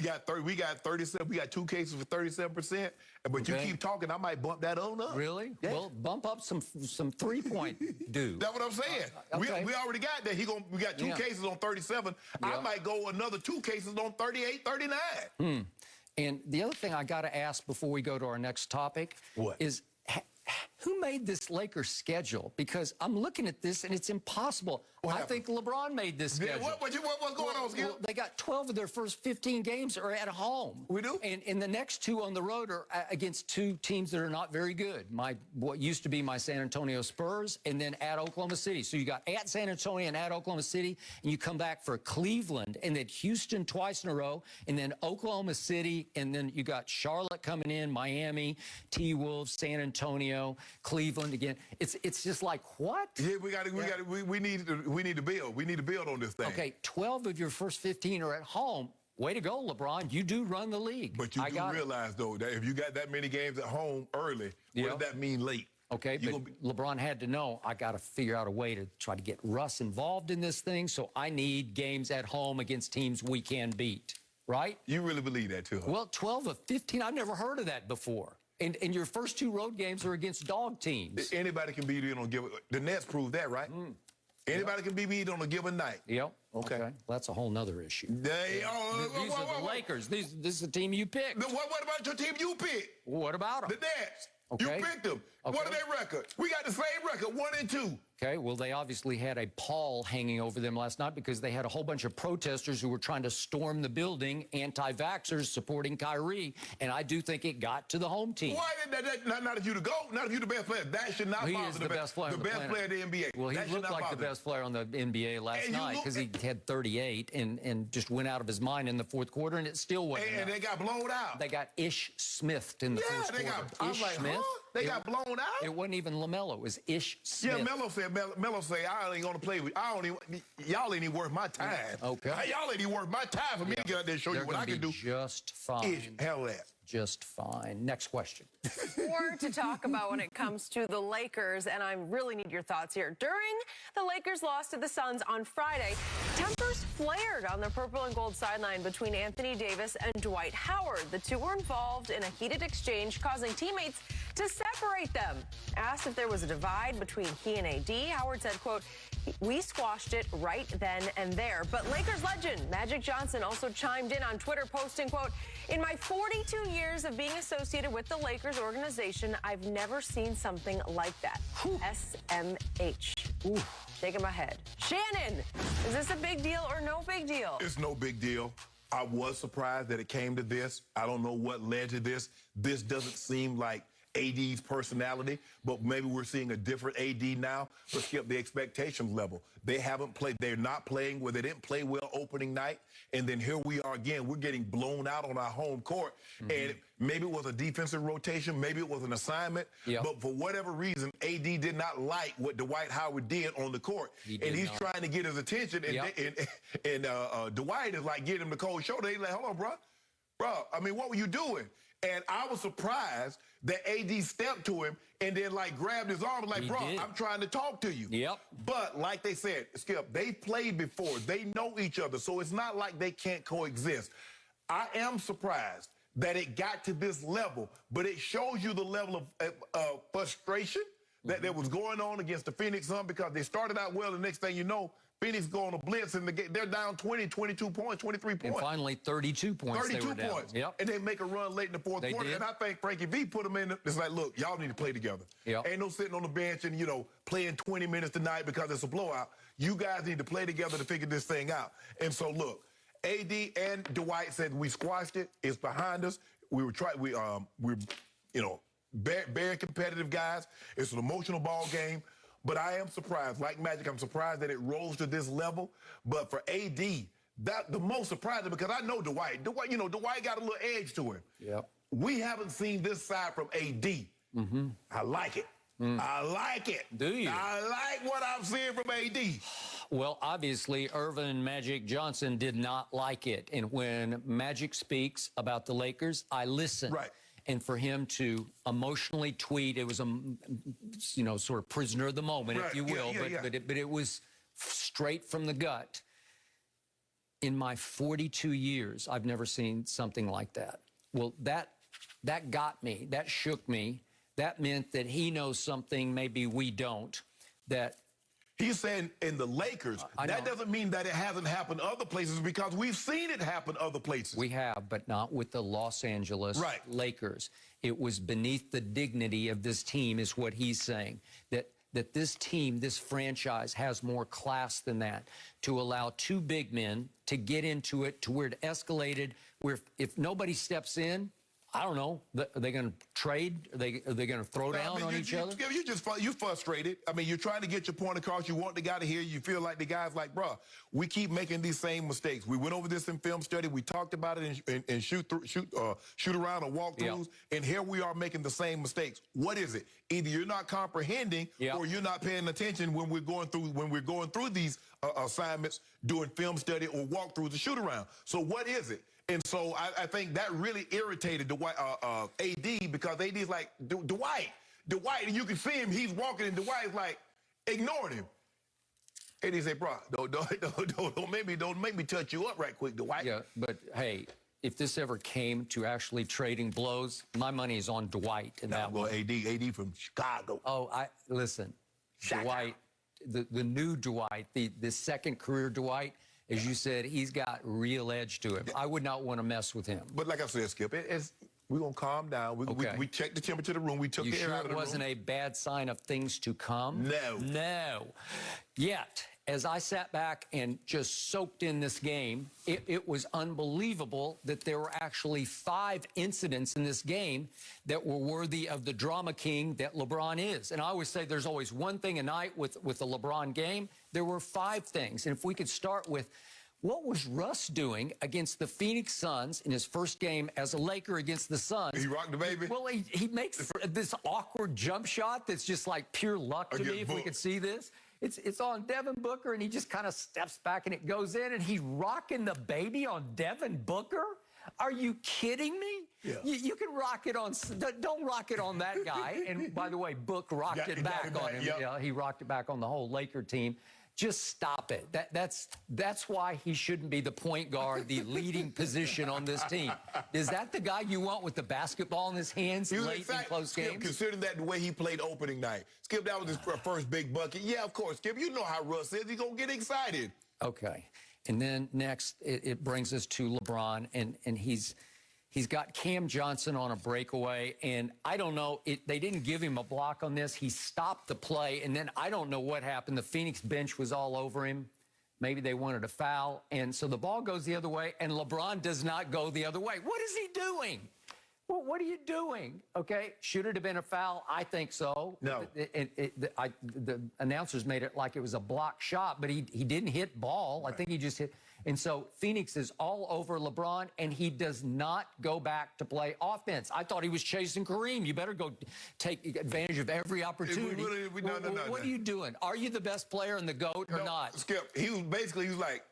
got 37. We got 2 cases for 37%. But you keep talking, I might bump that on up. Really? Yeah. Well, bump up some 3-point dude. That's what I'm saying. Okay. We already got that. We got 2 cases on 37. I might go another 2 cases on 38, 39. And the other thing I got to ask before we go to our next topic is who made this Lakers schedule? Because I'm looking at this and it's impossible. I think LeBron made this schedule. What's going on, Skip? Well, they got 12 of their first 15 games are at home. We do? And the next 2 on the road are against 2 teams that are not very good. What used to be my San Antonio Spurs, and then at Oklahoma City. So you got at San Antonio and at Oklahoma City, and you come back for Cleveland, and then Houston twice in a row, and then Oklahoma City, and then you got Charlotte coming in, Miami, T-Wolves, San Antonio, Cleveland again. It's just like, what? Yeah, we need to build. We need to build on this thing. Okay, 12 of your first 15 are at home. Way to go, LeBron. You do run the league. But you do realize, though, that if you got that many games at home early, what does that mean late? Okay, but LeBron had to know, I got to figure out a way to try to get Russ involved in this thing, so I need games at home against teams we can beat, right? You really believe that, too? Huh? Well, 12 of 15, I've never heard of that before. And your first 2 road games are against dog teams. Anybody can beat you on a given. The Nets proved that, right? Anybody can be beat on a given night. Yep. Okay. Well, that's a whole nother issue. These are the Lakers. This is the team you picked. What about your team you picked? What about them? The Nets. Okay. You picked them. Okay. What are their record? We got the same record, 1 and 2. Okay, well, they obviously had a pall hanging over them last night because they had a whole bunch of protesters who were trying to storm the building, anti-vaxxers supporting Kyrie, and I do think it got to the home team. Why did that not if you to go? Not if you the best player. That should not he bother is the best player on the planet. player in the NBA. Well, he looked like the best player on the NBA last night because he had 38 and just went out of his mind in the fourth quarter, and it still wasn't enough. And they got blown out. They got Ish-Smithed in the first quarter. I was like, huh? They got blown out? It wasn't even LaMelo. It was Ish-Smith. Yeah, Melo said, I ain't gonna play with. Y'all ain't even worth my time. Okay. Y'all ain't even worth my time for me to get out there and show you what I can do. Just fine. Hell that. Just fine. Next question. More to talk about when it comes to the Lakers, and I really need your thoughts here. During the Lakers' loss to the Suns on Friday, tempers flared on the purple and gold sideline between Anthony Davis and Dwight Howard. The 2 were involved in a heated exchange, causing teammates to separate them. Asked if there was a divide between he and AD, Howard said, quote, "We squashed it right then and there." But Lakers legend Magic Johnson also chimed in on Twitter, posting, quote, "In my 42 years of being associated with the Lakers organization, I've never seen something like that." SMH. Shaking my head. Shannon, is this a big deal or no big deal? It's no big deal. I was surprised that it came to this. I don't know what led to this. This doesn't seem like AD's personality, but maybe we're seeing a different AD now. But Skip, the expectations level. They haven't played. They're not playing where they didn't play well opening night. And then here we are again. We're getting blown out on our home court. And maybe it was a defensive rotation. Maybe it was an assignment. But for whatever reason, AD did not like what Dwight Howard did on the court. He's trying to get his attention. And Dwight is like getting him the cold shoulder. He's like, hold on, bro. I mean, what were you doing? And I was surprised that AD stepped to him and then, like, grabbed his arm and like, bro, I'm trying to talk to you. But like they said, Skip, they played before. They know each other. So it's not like they can't coexist. I am surprised that it got to this level, but it shows you the level of frustration that was going on against the Phoenix Suns because they started out well. The next thing you know, Phoenix go on a blitz, and they're down 20, 22 points, 23 points. And finally, 32 points 32 points. And they make a run late in the fourth quarter. And I think Frankie V put them in. It's like, look, y'all need to play together. Ain't no sitting on the bench and, playing 20 minutes tonight because it's a blowout. You guys need to play together to figure this thing out. And so, look, AD and Dwight said we squashed it. It's behind us. We're very competitive guys. It's an emotional ball game. But I am surprised, like Magic, I'm surprised that it rose to this level. But for AD, the most surprising, because I know Dwight. Dwight got a little edge to him. We haven't seen this side from AD. I like it. I like it. Do you? I like what I'm seeing from AD. Well, obviously, Irvin Magic Johnson did not like it. And when Magic speaks about the Lakers, I listen. And for him to emotionally tweet, it was a, sort of prisoner of the moment, if you will. But it was straight from the gut. in my 42 years, I've never seen something like that. Well, that got me. That shook me. That meant that he knows something maybe we don't. That he's saying in the Lakers, that doesn't mean that it hasn't happened other places, because we've seen it happen other places. we have, but not with the Los Angeles Lakers. It was beneath the dignity of this team, is what he's saying. That this team, this franchise, has more class than that, to allow two big men to get into it to where it escalated, where if nobody steps in, I don't know, are they going to trade? Are they going to throw down on each other? You frustrated. I mean, you're trying to get your point across. You want the guy to hear you. Feel like the guy's like, bruh, we keep making these same mistakes. We went over this in film study. We talked about it in shoot around or walkthroughs, and here we are making the same mistakes. What is it? Either you're not comprehending, or you're not paying attention when we're going through these assignments, doing film study or walkthroughs or shoot around. So what is it? And so I think that really irritated Dwight, AD, because AD's like, Dwight, and you can see him, he's walking, and Dwight's like, ignoring him. AD say, bro, don't make me touch you up right quick, Dwight. Yeah, but hey, if this ever came to actually trading blows, my money is on Dwight in that one. AD from Chicago. Oh, listen, Dwight, the new Dwight, the second career Dwight, as you said, he's got real edge to him. I would not want to mess with him. But like I said, Skip, we're going to calm down. We checked the temperature of the room. We took the air out of the room. It wasn't a bad sign of things to come? No. Yet, as I sat back and just soaked in this game, it was unbelievable that there were actually 5 incidents in this game that were worthy of the drama king that LeBron is. And I always say there's always one thing a night with the LeBron game. There were 5 things. And if we could start with, what was Russ doing against the Phoenix Suns in his first game as a Laker against the Suns? He rocked the baby. Well, he makes this awkward jump shot that's just like pure luck to me, if we could see this. It's on Devin Booker, and he just kind of steps back, and it goes in, and he's rocking the baby on Devin Booker? Are you kidding me? Yeah. You can rock it on, don't rock it on that guy. And by the way, Book rocked it back on him. Yep. Yeah, he rocked it back on the whole Laker team. Just stop it. That's why he shouldn't be the point guard, the leading position on this team. Is that the guy you want with the basketball in his hands late in close games? Considering that the way he played opening night. Skip, that was his first big bucket. Yeah, of course, Skip. You know how Russ is. He's going to get excited. Okay. And then next, it brings us to LeBron, and he's got Cam Johnson on a breakaway, and I don't know, they didn't give him a block on this. He stopped the play, and then I don't know what happened. The Phoenix bench was all over him. Maybe they wanted a foul, and so the ball goes the other way, and LeBron does not go the other way. What is he doing? Well, what are you doing? Okay, should it have been a foul? I think so. No. The announcers made it like it was a block shot, but he didn't hit ball. Right. I think he just hit. And so Phoenix is all over LeBron, and he does not go back to play offense. I thought he was chasing Kareem. You better go take advantage of every opportunity. What are you doing? Are you the best player in the GOAT or not? Skip, he was like,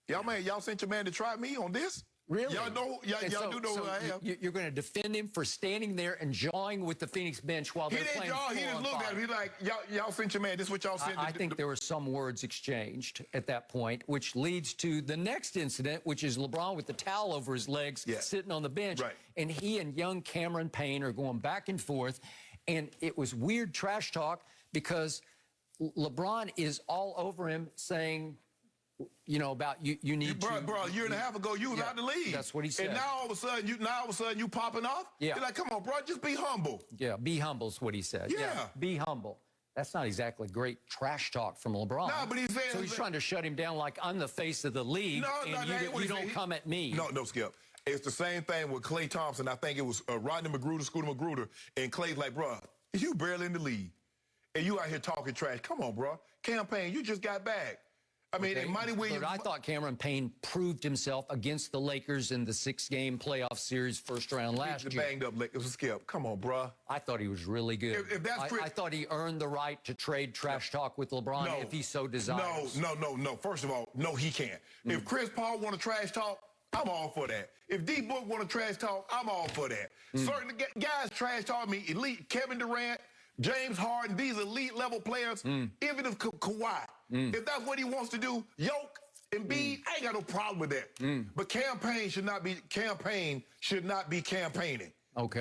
y'all sent your man to try me on this? Really? Y'all do know who I am. You're going to defend him for standing there and jawing with the Phoenix bench while they're playing. He didn't look at him. He's like, y'all sent your man. This is what y'all sent. I think there were some words exchanged at that point, which leads to the next incident, which is LeBron with the towel over his legs, sitting on the bench. Right. And he and young Cameron Payne are going back and forth. And it was weird trash talk because LeBron is all over him saying, about you need to. Bro, a year and a half ago, you was out the league. That's what he said. And now all of a sudden you popping off? Yeah. You're like, come on, bro, just be humble. Yeah, be humble is what he said. Yeah. Be humble. That's not exactly great trash talk from LeBron. No, but he's saying... So he's trying to shut him down like I'm the face of the league, you don't come at me. No, Skip. It's the same thing with Klay Thompson. I think it was Rodney McGruder, Scooter McGruder, and Klay's like, bro, you barely in the league. And you out here talking trash. Come on, bro. Campaign, you just got back. I mean, and Monty Williams... But I thought Cameron Payne proved himself against the Lakers in the 6-game playoff series first round last year. The banged up Lakers. Skip, come on, bro. I thought he was really good. I thought he earned the right to trade trash talk with LeBron if he so desires. No. First of all, no, he can't. If Chris Paul want to trash talk, I'm all for that. If D Book want to trash talk, I'm all for that. Certain guys trash talk me. Elite Kevin Durant, James Harden, these elite level players, even if Kawhi, if that's what he wants to do, Yoke, Embiid, I ain't got no problem with that. But campaign should not be campaigning. Okay.